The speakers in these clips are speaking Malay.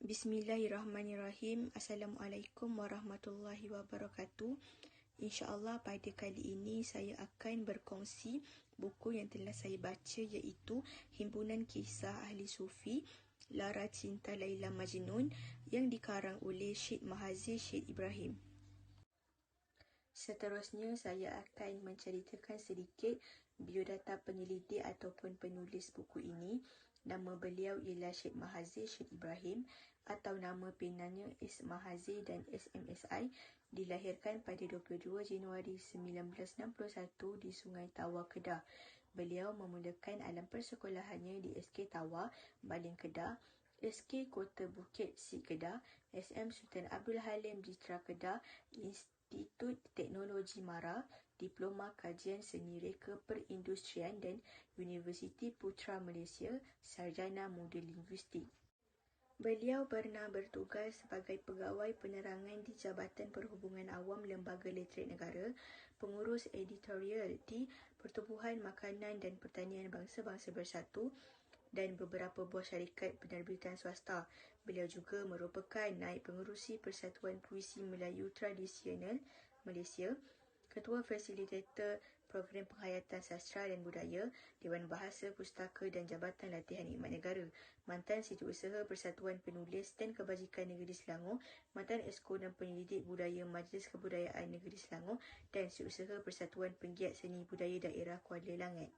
Bismillahirrahmanirrahim. Assalamualaikum warahmatullahi wabarakatuh. InsyaAllah pada kali ini saya akan berkongsi buku yang telah saya baca, iaitu Himpunan Kisah Ahli Sufi Lara Cinta Laila Majnun yang dikarang oleh Syed Mahazir Syed Ibrahim. Seterusnya saya akan menceritakan sedikit biodata penyelidik ataupun penulis buku ini. Nama beliau ialah Syed Mahazir Syed Ibrahim atau nama penanya S. Mahazir dan SMSI. Dilahirkan pada 22 Januari 1961 di Sungai Tawar, Kedah. Beliau memulakan alam persekolahannya di SK Tawar, Baling, Kedah, SK Kota Bukit, Sik, Kedah, SM Sultan Abdul Halim Ditra, Kedah, Institut Teknologi Mara, Diploma Kajian Seni Reka Perindustrian dan Universiti Putra Malaysia, Sarjana Modul Linguistik. Beliau pernah bertugas sebagai pegawai penerangan di Jabatan Perhubungan Awam Lembaga Letret Negara, pengurus editorial di Pertubuhan Makanan dan Pertanian Bangsa-Bangsa Bersatu dan beberapa buah syarikat penerbitan swasta. Beliau juga merupakan naib pengerusi Persatuan Puisi Melayu Tradisional Malaysia, Ketua Fasilitator Program Penghayatan Sastra dan Budaya, Dewan Bahasa Pustaka dan Jabatan Latihan Khidmat Negara, mantan Setiausaha Persatuan Penulis dan Kebajikan Negeri Selangor, mantan Esko dan Penyelidik Budaya Majlis Kebudayaan Negeri Selangor dan Setiausaha Persatuan Penggiat Seni Budaya Daerah Kuala Langat.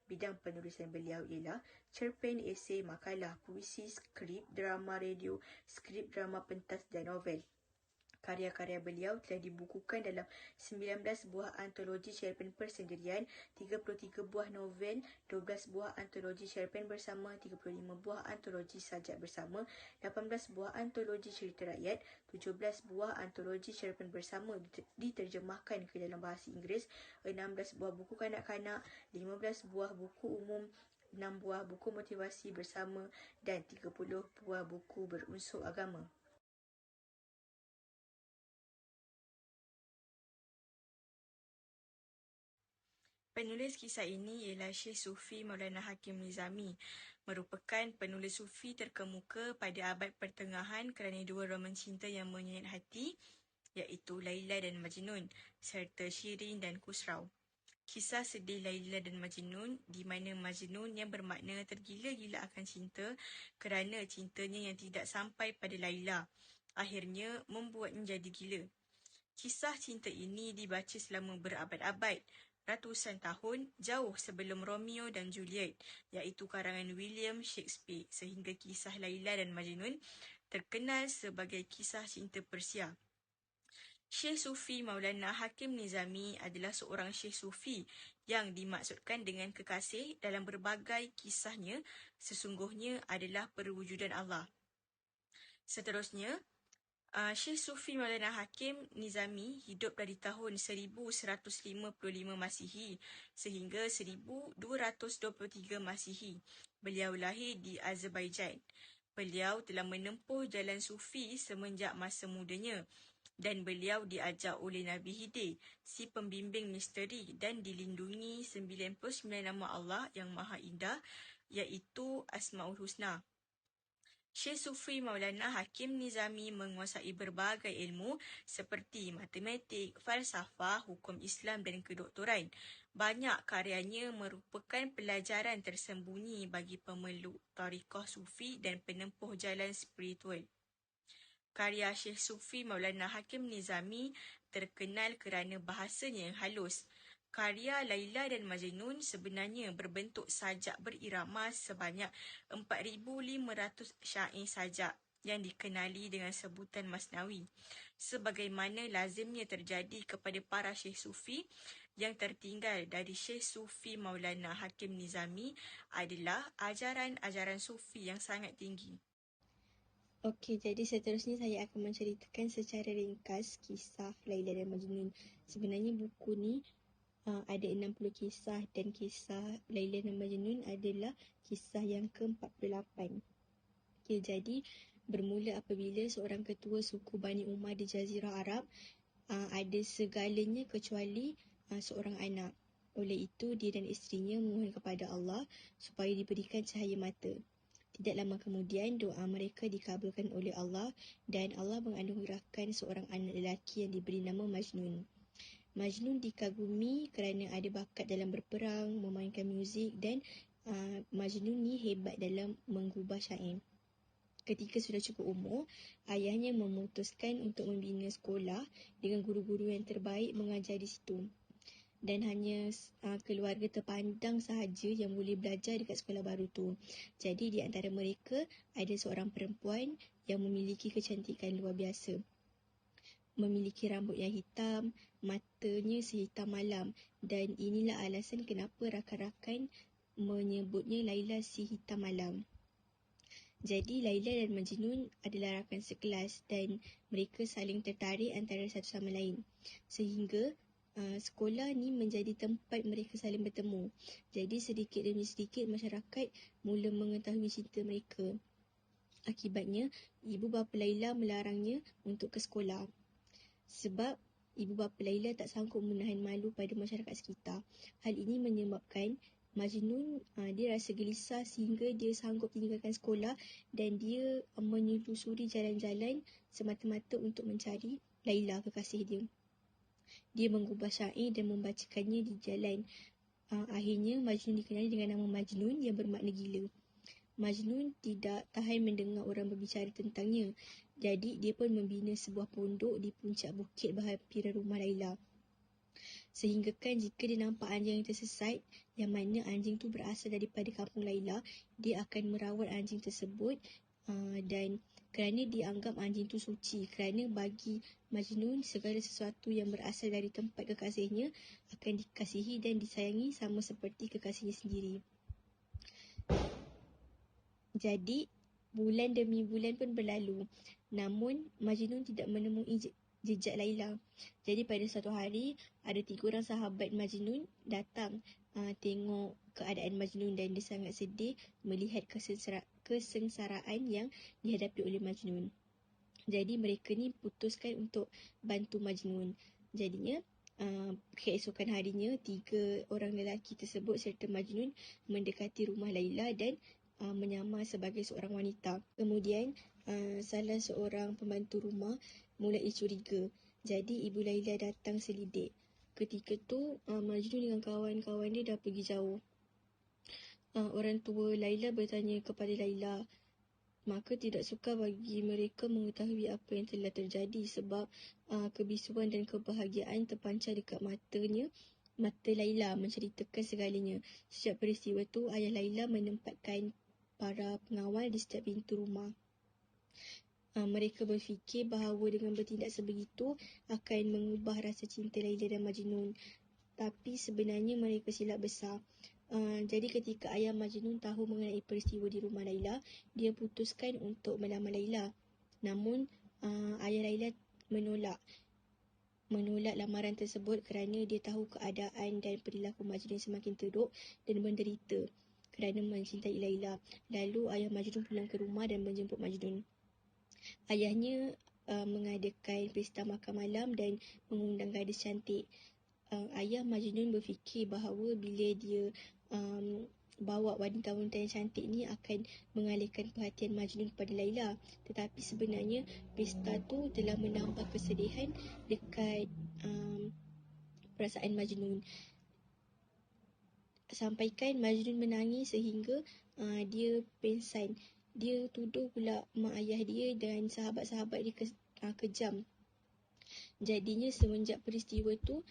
Bidang penulisan beliau ialah cerpen, esei, makalah, puisi, skrip, drama radio, skrip drama pentas dan novel. Karya-karya beliau telah dibukukan dalam 19 buah antologi cerpen persendirian, 33 buah novel, 12 buah antologi cerpen bersama, 35 buah antologi sajak bersama, 18 buah antologi cerita rakyat, 17 buah antologi cerpen bersama diterjemahkan ke dalam bahasa Inggeris, 16 buah buku kanak-kanak, 15 buah buku umum, 6 buah buku motivasi bersama dan 30 buah buku berunsur agama. Penulis kisah ini ialah Syekh Sufi Maulana Hakim Nizami, merupakan penulis sufi terkemuka pada abad pertengahan kerana dua roman cinta yang menyayat hati, iaitu Laila dan Majnun, serta Shirin dan Khusrau. Kisah sedih Laila dan Majnun, di mana Majnun yang bermakna tergila-gila akan cinta kerana cintanya yang tidak sampai pada Laila, akhirnya membuatnya jadi gila. Kisah cinta ini dibaca selama berabad-abad, ratusan tahun jauh sebelum Romeo dan Juliet, iaitu karangan William Shakespeare, sehingga kisah Laila dan Majnun terkenal sebagai kisah cinta Persia. Syekh Sufi Maulana Hakim Nizami adalah seorang Syekh Sufi yang dimaksudkan dengan kekasih dalam berbagai kisahnya sesungguhnya adalah perwujudan Allah. Seterusnya, Syekh Sufi Maulana Hakim Nizami hidup dari tahun 1155 Masihi sehingga 1223 Masihi. Beliau lahir di Azerbaijan. Beliau telah menempuh jalan sufi semenjak masa mudanya dan beliau diajar oleh Nabi Khidir, si pembimbing misteri, dan dilindungi 99 nama Allah yang Maha Indah, iaitu Asmaul Husna. Syekh Sufi Maulana Hakim Nizami menguasai berbagai ilmu seperti matematik, falsafah, hukum Islam dan kedoktoran. Banyak karyanya merupakan pelajaran tersembunyi bagi pemeluk tariqah sufi dan penempuh jalan spiritual. Karya Syekh Sufi Maulana Hakim Nizami terkenal kerana bahasanya yang halus. Karya Laila dan Majnun sebenarnya berbentuk sajak berirama sebanyak 4,500 syair sajak yang dikenali dengan sebutan Masnawi. Sebagaimana lazimnya terjadi kepada para Syekh Sufi, yang tertinggal dari Syekh Sufi Maulana Hakim Nizami adalah ajaran-ajaran Sufi yang sangat tinggi. Okey, jadi seterusnya saya akan menceritakan secara ringkas kisah Laila dan Majnun. Sebenarnya buku ni ada 60 kisah dan kisah Laila dan Majnun adalah kisah yang ke-48. Okey, jadi bermula apabila seorang ketua suku Bani Umar di Jazirah Arab ada segalanya kecuali seorang anak. Oleh itu, dia dan isterinya memohon kepada Allah supaya diberikan cahaya mata. Tidak lama kemudian, doa mereka dikabulkan oleh Allah dan Allah menganugerahkan seorang anak lelaki yang diberi nama Majnun. Majnun dikagumi kerana ada bakat dalam berperang, memainkan muzik dan Majnun ni hebat dalam menggubah syair. Ketika sudah cukup umur, ayahnya memutuskan untuk membina sekolah dengan guru-guru yang terbaik mengajar di situ. Dan hanya keluarga terpandang sahaja yang boleh belajar dekat sekolah baru tu. Jadi di antara mereka ada seorang perempuan yang memiliki kecantikan luar biasa. Memiliki rambut yang hitam, matanya sehitam malam, dan inilah alasan kenapa rakan-rakan menyebutnya Laila si hitam malam. Jadi Laila dan Majnun adalah rakan sekelas dan mereka saling tertarik antara satu sama lain. Sehingga sekolah ni menjadi tempat mereka saling bertemu. Jadi sedikit demi sedikit masyarakat mula mengetahui cinta mereka. Akibatnya, ibu bapa Laila melarangnya untuk ke sekolah. Sebab ibu bapa Laila tak sanggup menahan malu pada masyarakat sekitar. Hal ini menyebabkan Majnun dia rasa gelisah sehingga dia sanggup tinggalkan sekolah dan dia menyusuri jalan-jalan semata-mata untuk mencari Laila, kekasih dia. Dia menggubah syair dan membacakannya di jalan. Akhirnya Majnun dikenali dengan nama Majnun yang bermakna gila. Majnun tidak tahan mendengar orang berbicara tentangnya. Jadi dia pun membina sebuah pondok di puncak bukit berhampiran rumah Laila. Sehingga kan jika dia nampak anjing yang tersesat, yang mana anjing tu berasal daripada kampung Laila, dia akan merawat anjing tersebut dan kerana dia anggap anjing tu suci. Kerana bagi Majnun, segala sesuatu yang berasal dari tempat kekasihnya akan dikasihi dan disayangi sama seperti kekasihnya sendiri. Jadi, bulan demi bulan pun berlalu. Namun, Majnun tidak menemui jejak Laila. Jadi, pada suatu hari, ada 3 orang sahabat Majnun datang tengok keadaan Majnun dan dia sangat sedih melihat kesengsaraan yang dihadapi oleh Majnun. Jadi, mereka ni putuskan untuk bantu Majnun. Jadinya, keesokan harinya, 3 orang lelaki tersebut serta Majnun mendekati rumah Laila dan menyamar sebagai seorang wanita. Kemudian salah seorang pembantu rumah mulai curiga. Jadi ibu Laila datang selidik. Ketika tu Majnun dengan kawan-kawan dia dah pergi jauh. Orang tua Laila bertanya kepada Laila, maka tidak sukar bagi mereka mengetahui apa yang telah terjadi sebab kebisuan dan kebahagiaan terpancar dekat mata Laila menceritakan segalanya. Sejak peristiwa tu, ayah Laila menempatkan para pengawal di setiap pintu rumah. Mereka berfikir bahawa dengan bertindak sebegitu akan mengubah rasa cinta Laila dan Majnun. Tapi sebenarnya mereka silap besar. Jadi ketika ayah Majnun tahu mengenai peristiwa di rumah Laila, dia putuskan untuk melamar Laila. Namun ayah Laila menolak lamaran tersebut kerana dia tahu keadaan dan perilaku Majnun semakin teruk dan menderita kerana mencintai Laila. Lalu ayah Majnun pulang ke rumah dan menjemput Majnun. Ayahnya mengadakan pesta makan malam dan mengundang gadis cantik. Ayah Majnun berfikir bahawa bila dia bawa wanita-wanita yang cantik ni akan mengalihkan perhatian Majnun kepada Laila. Tetapi sebenarnya pesta tu telah menambah kesedihan dekat perasaan Majnun. Sampaikan Majnun menangis sehingga dia pingsan. Dia tuduh pula mak ayah dia dan sahabat-sahabat dia kejam. Jadinya semenjak peristiwa tu,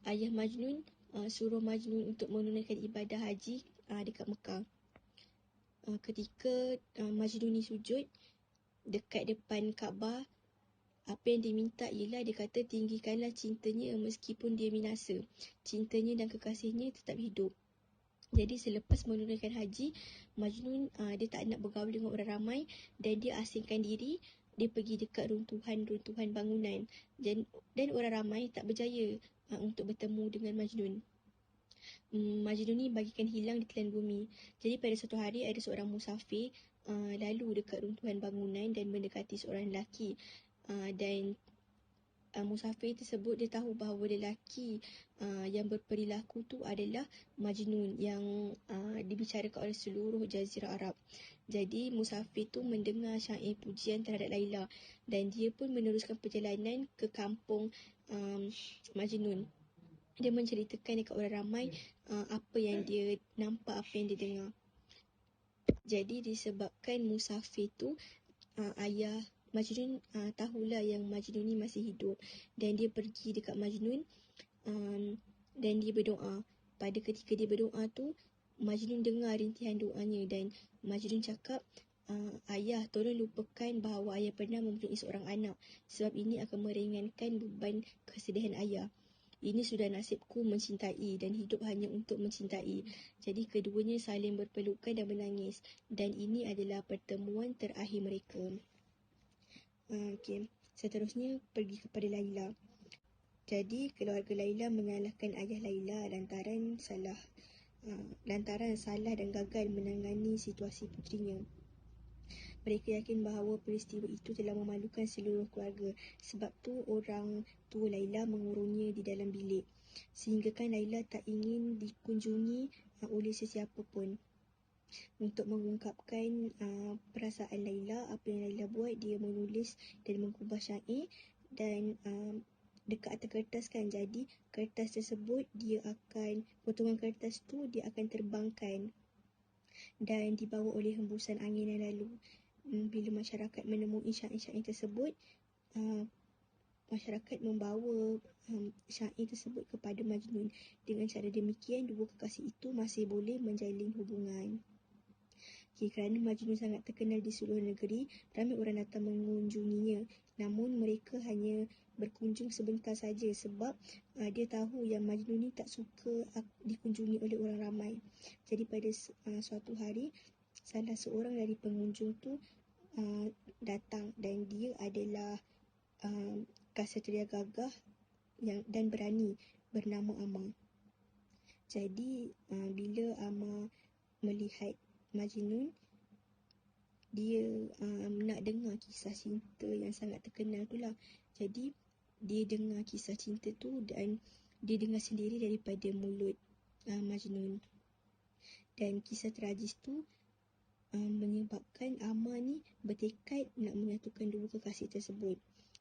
ayah Majnun suruh Majnun untuk menunaikan ibadah haji dekat Mekah. Ketika Majnun ni sujud dekat depan Kaabah, apa yang diminta ialah dia kata tinggikanlah cintanya meskipun dia binasa. Cintanya dan kekasihnya tetap hidup. Jadi selepas menunaikan haji, Majnun dia tak nak bergaul dengan orang ramai dan dia asingkan diri. Dia pergi dekat runtuhan-runtuhan bangunan dan orang ramai tak berjaya untuk bertemu dengan Majnun. Majnun ni bagikan hilang di telan bumi. Jadi pada suatu hari ada seorang musafir lalu dekat runtuhan bangunan dan mendekati seorang lelaki. Dan musafir tersebut dia tahu bahawa lelaki yang berperilaku tu adalah Majnun yang dibicarakan oleh seluruh Jazirah Arab. Jadi musafir tu mendengar syair pujian terhadap Laila dan dia pun meneruskan perjalanan ke kampung Majnun. Dia menceritakan dekat orang ramai apa yang dia nampak, apa yang dia dengar. Jadi disebabkan musafir tu ayah Majnun tahulah yang Majnun ni masih hidup dan dia pergi dekat Majnun dan dia berdoa. Pada ketika dia berdoa tu, Majnun dengar rintihan doanya dan Majnun cakap, ayah tolong lupakan bahawa ayah pernah mempunyai seorang anak sebab ini akan meringankan beban kesedihan ayah. Ini sudah nasibku mencintai dan hidup hanya untuk mencintai. Jadi keduanya saling berpelukan dan menangis dan ini adalah pertemuan terakhir mereka. Seterusnya pergi kepada Laila. Jadi keluarga Laila menyalahkan ayah Laila lantaran salah dan gagal menangani situasi putrinya. Mereka yakin bahawa peristiwa itu telah memalukan seluruh keluarga. Sebab tu orang tua Laila mengurungnya di dalam bilik. Sehingga kan Laila tak ingin dikunjungi oleh sesiapa pun. Untuk mengungkapkan perasaan Laila, apa yang Laila buat, dia menulis dan mengubah syair dan dekat atas kertas kan. Jadi kertas tersebut potongan kertas tu dia akan terbangkan dan dibawa oleh hembusan angin yang lalu. Bila masyarakat menemui syair-syair tersebut, masyarakat membawa syair tersebut kepada Majnun. Dengan cara demikian, dua kekasih itu masih boleh menjalin hubungan. Kerana Majnun sangat terkenal di seluruh negeri, ramai orang datang mengunjunginya. Namun mereka hanya berkunjung sebentar saja sebab dia tahu yang Majnun ni tak suka dikunjungi oleh orang ramai. Jadi pada suatu hari, salah seorang dari pengunjung tu datang dan dia adalah ksatria gagah dan berani bernama Amar. Jadi bila Amar melihat Majnun, dia nak dengar kisah cinta yang sangat terkenal tu lah. Jadi dia dengar kisah cinta tu dan dia dengar sendiri daripada mulut Majnun. Dan kisah tragis tu menyebabkan Amar ni bertekad nak menyatukan dua kekasih tersebut.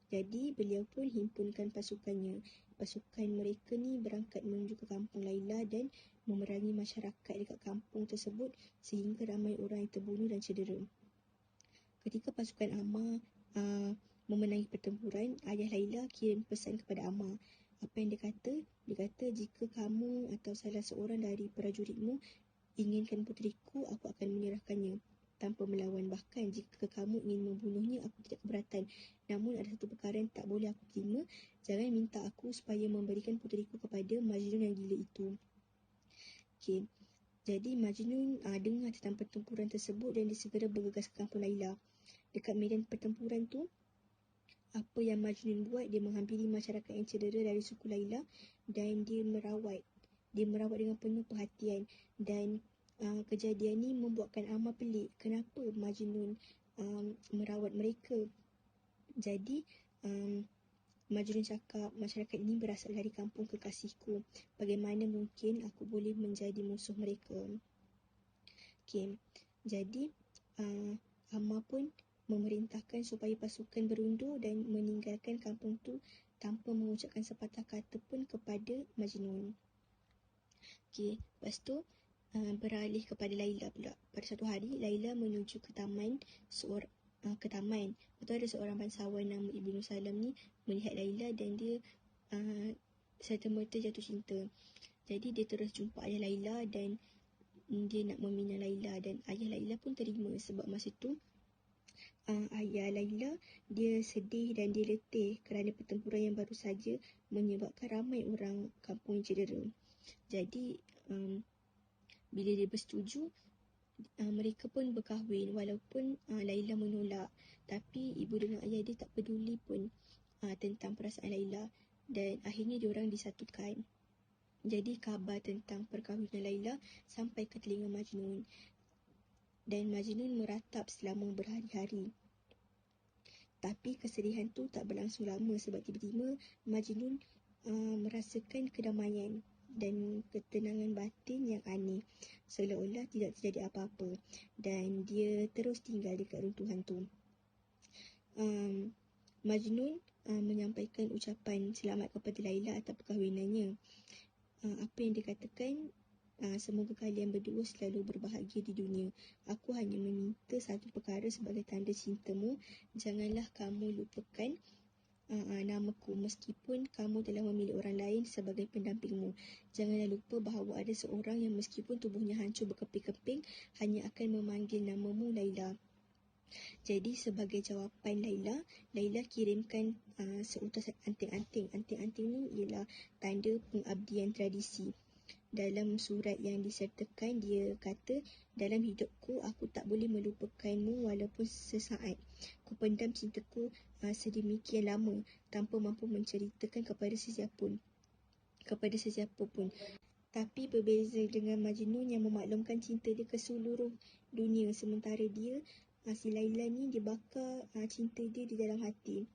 Jadi beliau pun himpunkan pasukannya. Pasukan mereka ni berangkat menuju ke kampung Laila dan memerangi masyarakat dekat kampung tersebut sehingga ramai orang yang terbunuh dan cedera. Ketika pasukan Amar memenangi pertempuran, ayah Laila kirim pesan kepada Amar. Apa yang dia kata? Dia kata, jika kamu atau salah seorang dari prajuritmu inginkan putriku, aku akan menyerahkannya tanpa melawan. Bahkan jika kamu ingin membunuhnya, aku tidak keberatan. Namun ada satu perkara yang tak boleh aku terima. Jangan minta aku supaya memberikan putriku kepada Majnun yang gila itu. Jadi Majnun dengar tentang pertempuran tersebut dan dia segera bergegas ke kampung Laila. Dekat medan pertempuran tu, apa yang Majnun buat, dia menghampiri masyarakat yang cedera dari suku Laila dan dia merawat dengan penuh perhatian. Dan kejadian ni membuatkan Amar pelik. Kenapa Majnun merawat mereka? Jadi Majnun cakap, masyarakat ini berasal dari kampung kekasihku. Bagaimana mungkin aku boleh menjadi musuh mereka? Jadi Amar pun memerintahkan supaya pasukan berundur dan meninggalkan kampung tu tanpa mengucapkan sepatah kata pun kepada Majnun. Lepas tu beralih kepada Laila pula. Pada satu hari, Laila menuju ke taman. Betul ada seorang bangsawan nama Ibnu Salam ni melihat Laila dan dia serta-merta jatuh cinta. Jadi dia terus jumpa ayah Laila dan dia nak meminang Laila dan ayah Laila pun terima sebab masa tu ayah Laila dia sedih dan dia letih kerana pertempuran yang baru saja menyebabkan ramai orang kampung yang cedera. Jadi bila dia bersetuju, mereka pun berkahwin walaupun Laila menolak. Tapi ibu dengan ayah dia tak peduli pun tentang perasaan Laila dan akhirnya diorang disatukan. Jadi khabar tentang perkahwinan Laila sampai ke telinga Majnun dan Majnun meratap selama berhari-hari. Tapi kesedihan tu tak berlangsung lama sebab tiba-tiba Majnun merasakan kedamaian dan ketenangan batin yang aneh, seolah-olah tidak terjadi apa-apa, dan dia terus tinggal dekat runtuhan tu. Majnun menyampaikan ucapan selamat kepada Laila atas perkahwinannya. Apa yang dia katakan, semoga kalian berdua selalu berbahagia di dunia. Aku hanya meminta satu perkara sebagai tanda cintamu. Janganlah kamu lupakan namaku meskipun kamu telah memilih orang lain sebagai pendampingmu. Janganlah lupa bahawa ada seorang yang meskipun tubuhnya hancur berkeping-keping hanya akan memanggil namamu Laila. Jadi sebagai jawapan Laila kirimkan seutas anting-anting. Anting-anting ni ialah tanda pengabdian tradisi. Dalam surat yang disertakan, dia kata, dalam hidupku aku tak boleh melupakanmu walaupun sesaat. Kupendam cintaku sedemikian lama tanpa mampu menceritakan kepada sesiapa pun. Tapi berbeza dengan Majnun yang memaklumkan cinta dia ke seluruh dunia, sementara dia, si Laila ni, dia bakar cinta dia di dalam hati.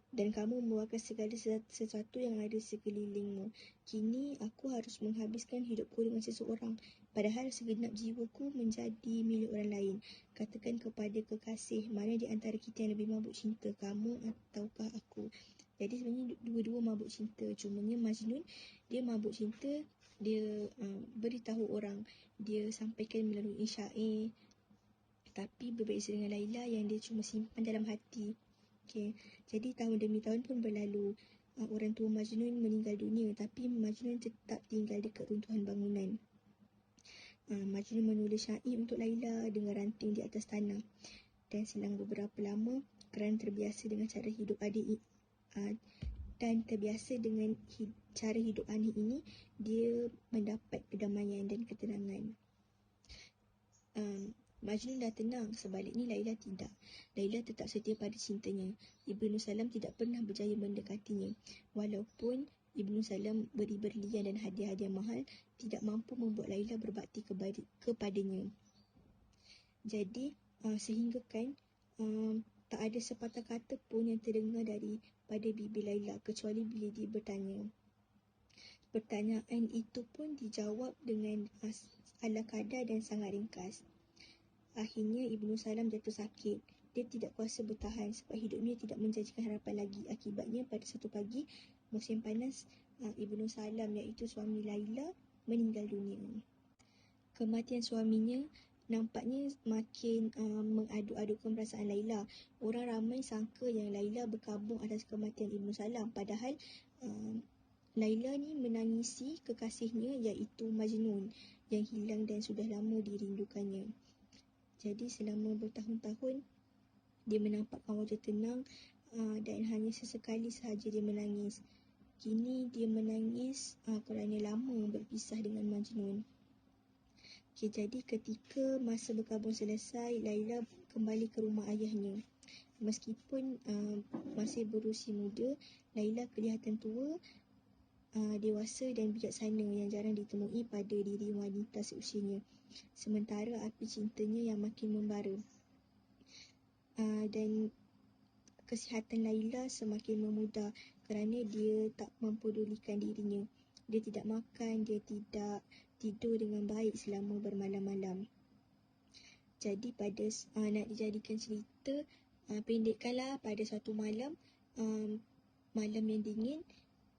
Dan kamu membakar segala sesuatu yang ada sekelilingmu. Kini aku harus menghabiskan hidupku dengan seseorang, padahal segenap jiwaku menjadi milik orang lain. Katakan kepada kekasih, mana di antara kita yang lebih mabuk cinta, kamu ataukah aku? Jadi sebenarnya dua-dua mabuk cinta. Cumanya Majnun, dia mabuk cinta, dia beritahu orang, dia sampaikan melalui syair. Tapi berbeza dengan Laila yang dia cuma simpan dalam hati. Okay. Jadi tahun demi tahun pun berlalu. Orang tua Majnun meninggal dunia, tapi Majnun tetap tinggal dekat runtuhan bangunan. Majnun menulis syair untuk Laila dengan ranting di atas tanah. Dan selang beberapa lama, kerana terbiasa dengan cara hidup adik dan terbiasa dengan cara hidup aneh ini, dia mendapat kedamaian dan ketenangan. Majnun dah tenang, sebaliknya Laila tidak. Laila tetap setia pada cintanya. Ibnu Salam tidak pernah berjaya mendekatinya. Walaupun Ibnu Salam beri berlian dan hadiah-hadiah mahal, tidak mampu membuat Laila berbakti kepadanya. Jadi, sehinggakan tak ada sepatah kata pun yang terdengar daripada bibir Laila, kecuali bila dia bertanya. Pertanyaan itu pun dijawab dengan ala kadar dan sangat ringkas. Akhirnya Ibnu Salam jatuh sakit. Dia tidak kuasa bertahan sebab hidupnya tidak menjanjikan harapan lagi. Akibatnya pada satu pagi musim panas, Ibnu Salam iaitu suami Laila meninggal dunia. Kematian suaminya nampaknya makin mengadu-adukan perasaan Laila. Orang ramai sangka yang Laila berkabung atas kematian Ibnu Salam, padahal Laila ni menangisi kekasihnya iaitu Majnun yang hilang dan sudah lama dirindukannya. Jadi selama bertahun-tahun dia menampakkan wajah tenang dan hanya sesekali sahaja dia menangis. Kini dia menangis kerana lama berpisah dengan Majnun. Jadi ketika masa berkabung selesai, Laila kembali ke rumah ayahnya. Meskipun masih berusia muda, Laila kelihatan tua, dewasa dan bijaksana yang jarang ditemui pada diri wanita seusianya. Sementara api cintanya yang makin membara. Dan kesihatan Laila semakin memudar kerana dia tak mempedulikan dirinya. Dia tidak makan, dia tidak tidur dengan baik selama bermalam-malam. Jadi nak dijadikan cerita, pendekkanlah pada suatu malam, malam yang dingin,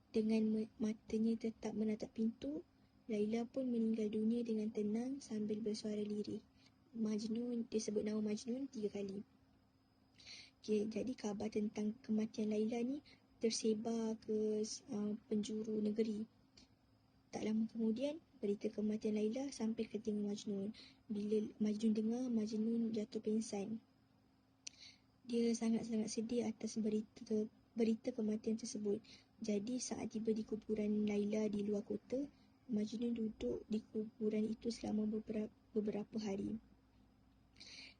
dengan matanya tetap menatap pintu, Laila pun meninggal dunia dengan tenang sambil bersuara lirih. Majnun, dia sebut nama Majnun 3 kali. Jadi kabar tentang kematian Laila ni tersebar ke penjuru negeri. Tak lama kemudian, berita kematian Laila sampai ke telinga Majnun. Bila Majnun dengar, Majnun jatuh pingsan. Dia sangat-sangat sedih atas berita kematian tersebut. Jadi saat tiba di kuburan Laila di luar kota, Majnun duduk di kuburan itu selama beberapa hari.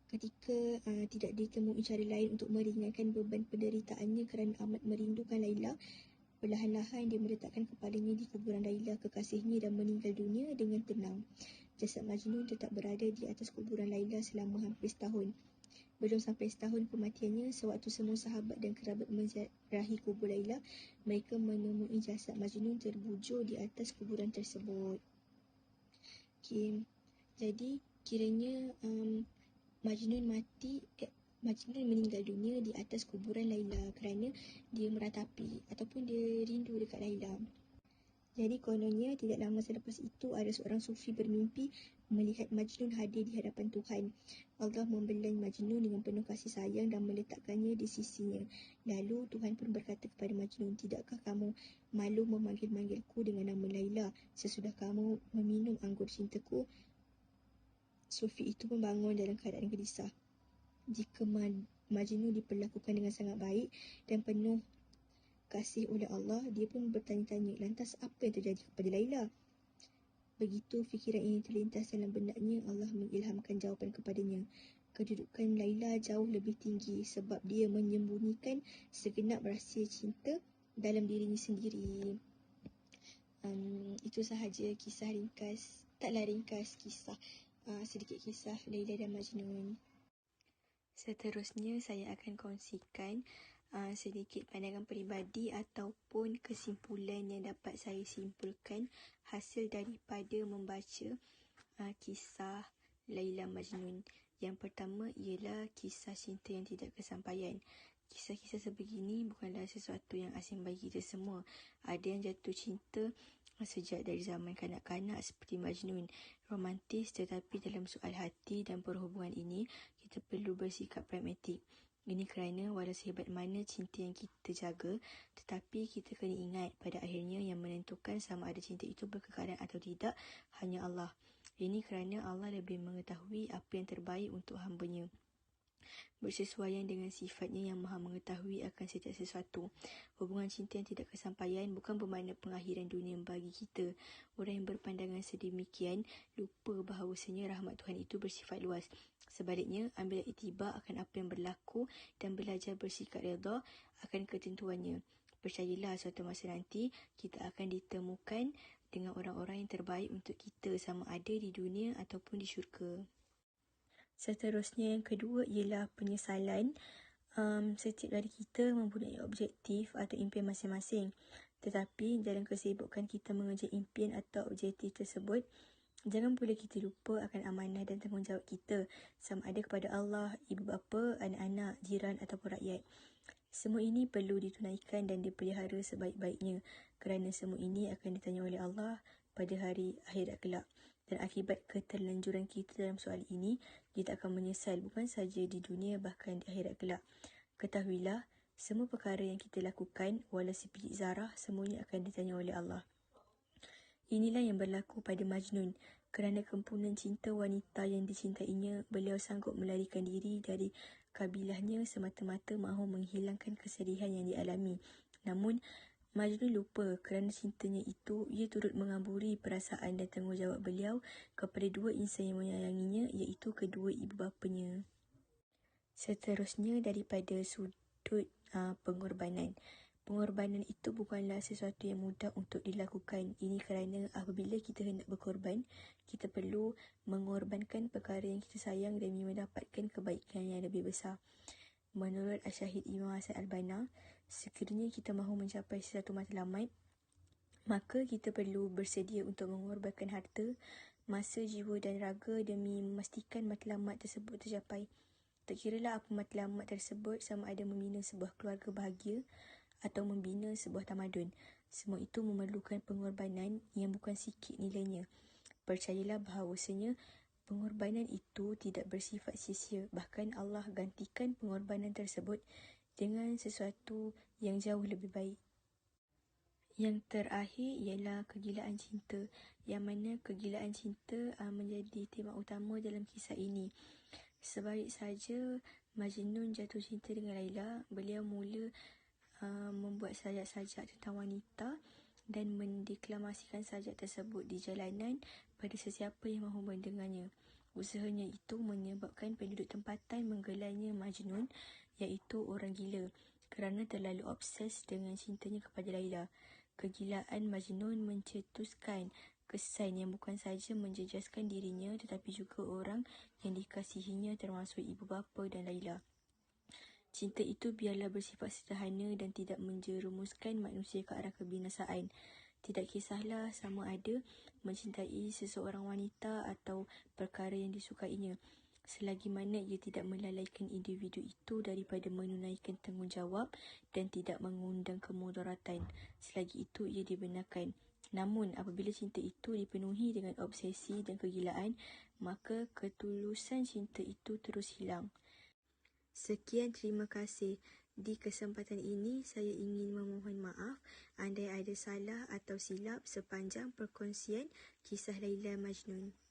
Ketika tidak ditemui cara lain untuk meringankan beban penderitaannya kerana amat merindukan Laila, perlahan-lahan dia meletakkan kepalanya di kuburan Laila kekasihnya dan meninggal dunia dengan tenang. Jasad Majnun tetap berada di atas kuburan Laila selama hampir setahun. Belum sampai setahun kematiannya, sewaktu semua sahabat dan kerabat menziarahi kubur Laila, mereka menemui jasad Majnun terbujur di atas kuburan tersebut. Okay. Jadi kiranya Majnun meninggal dunia di atas kuburan Laila kerana dia meratapi ataupun dia rindu dekat Laila. Jadi kononnya tidak lama selepas itu ada seorang sufi bermimpi melihat Majnun hadir di hadapan Tuhan. Allah membelai Majnun dengan penuh kasih sayang dan meletakkannya di sisinya. Lalu Tuhan pun berkata kepada Majnun, "Tidakkah kamu malu memanggil-manggilku dengan nama Laila sesudah kamu meminum anggur cintaku?" Sufi itu pun bangun dalam keadaan gelisah. Jika Majnun diperlakukan dengan sangat baik dan penuh kasih oleh Allah, dia pun bertanya-tanya, lantas apa yang terjadi kepada Laila? Begitu fikiran ini terlintas dalam benaknya, Allah mengilhamkan jawapan kepadanya. Kedudukan Laila jauh lebih tinggi sebab dia menyembunyikan segenap rahsia cinta dalam dirinya sendiri. Itu sahaja kisah ringkas, sedikit kisah Laila dan Majnun. Seterusnya saya akan kongsikan sedikit pandangan peribadi ataupun kesimpulan yang dapat saya simpulkan hasil daripada membaca kisah Laila Majnun. Yang pertama ialah kisah cinta yang tidak kesampaian. Kisah-kisah sebegini bukanlah sesuatu yang asing bagi kita semua. Ada yang jatuh cinta sejak dari zaman kanak-kanak seperti Majnun. Romantis, tetapi dalam soal hati dan perhubungan ini, kita perlu bersikap pragmatik. Ini kerana walau sehebat mana cinta yang kita jaga, tetapi kita kena ingat pada akhirnya yang menentukan sama ada cinta itu berkekalan atau tidak hanya Allah. Ini kerana Allah lebih mengetahui apa yang terbaik untuk hamba-Nya, bersesuaian dengan sifatnya yang maha mengetahui akan setiap sesuatu. Hubungan cinta yang tidak kesampaian bukan bermakna pengakhiran dunia bagi kita. Orang yang berpandangan sedemikian lupa bahawasanya rahmat Tuhan itu bersifat luas. Sebaliknya, ambil iktibar akan apa yang berlaku dan belajar bersikap redha akan ketentuannya. Percayalah, suatu masa nanti kita akan ditemukan dengan orang-orang yang terbaik untuk kita, sama ada di dunia ataupun di syurga. Seterusnya, yang kedua ialah penyesalan. Setiap dari kita mempunyai objektif atau impian masing-masing. Tetapi dalam kesibukan kita mengejar impian atau objektif tersebut, jangan pula kita lupa akan amanah dan tanggungjawab kita, sama ada kepada Allah, ibu bapa, anak-anak, jiran ataupun rakyat. Semua ini perlu ditunaikan dan dipelihara sebaik-baiknya kerana semua ini akan ditanya oleh Allah pada hari akhirat kelak. Dan akibat keterlanjuran kita dalam soal ini, kita akan menyesal bukan saja di dunia, bahkan di akhirat kelak. Ketahuilah, semua perkara yang kita lakukan, walau sebiji zarah, semuanya akan ditanya oleh Allah. Inilah yang berlaku pada Majnun. Kerana kempunan cinta wanita yang dicintainya, beliau sanggup melarikan diri dari kabilahnya semata-mata mahu menghilangkan kesedihan yang dialami. Namun, Majnun lupa kerana cintanya itu, ia turut mengaburi perasaan dan tanggungjawab beliau kepada dua insan yang menyayanginya, iaitu kedua ibu bapanya. Seterusnya, daripada sudut pengorbanan. Pengorbanan itu bukanlah sesuatu yang mudah untuk dilakukan. Ini kerana apabila kita hendak berkorban, kita perlu mengorbankan perkara yang kita sayang demi mendapatkan kebaikan yang lebih besar. Menurut Asyahid Imam Hasan Al-Banna, sekiranya kita mahu mencapai sesuatu matlamat, maka kita perlu bersedia untuk mengorbankan harta, masa, jiwa dan raga demi memastikan matlamat tersebut tercapai. Tak kiralah apa matlamat tersebut, sama ada membina sebuah keluarga bahagia atau membina sebuah tamadun. Semua itu memerlukan pengorbanan yang bukan sikit nilainya. Percayalah bahawasanya pengorbanan itu tidak bersifat sia-sia. Bahkan Allah gantikan pengorbanan tersebut dengan sesuatu yang jauh lebih baik. Yang terakhir ialah kegilaan cinta, yang mana kegilaan cinta menjadi tema utama dalam kisah ini. Sebalik saja Majnun jatuh cinta dengan Laila, beliau mula membuat sajak-sajak tentang wanita dan mendeklamasikan sajak tersebut di jalanan pada sesiapa yang mahu mendengarnya. Usahanya itu menyebabkan penduduk tempatan menggelarnya Majnun, iaitu orang gila, kerana terlalu obses dengan cintanya kepada Laila. Kegilaan Majnun mencetuskan kesan yang bukan saja menjejaskan dirinya tetapi juga orang yang dikasihinya termasuk ibu bapa dan Laila. Cinta itu biarlah bersifat sederhana dan tidak menjerumuskan manusia ke arah kebinasaan. Tidak kisahlah sama ada mencintai seseorang wanita atau perkara yang disukainya, selagi mana ia tidak melalaikan individu itu daripada menunaikan tanggungjawab dan tidak mengundang kemudaratan, selagi itu ia dibenarkan. Namun, apabila cinta itu dipenuhi dengan obsesi dan kegilaan, maka ketulusan cinta itu terus hilang. Sekian, terima kasih. Di kesempatan ini, saya ingin memohon maaf andai ada salah atau silap sepanjang perkongsian kisah Laila Majnun.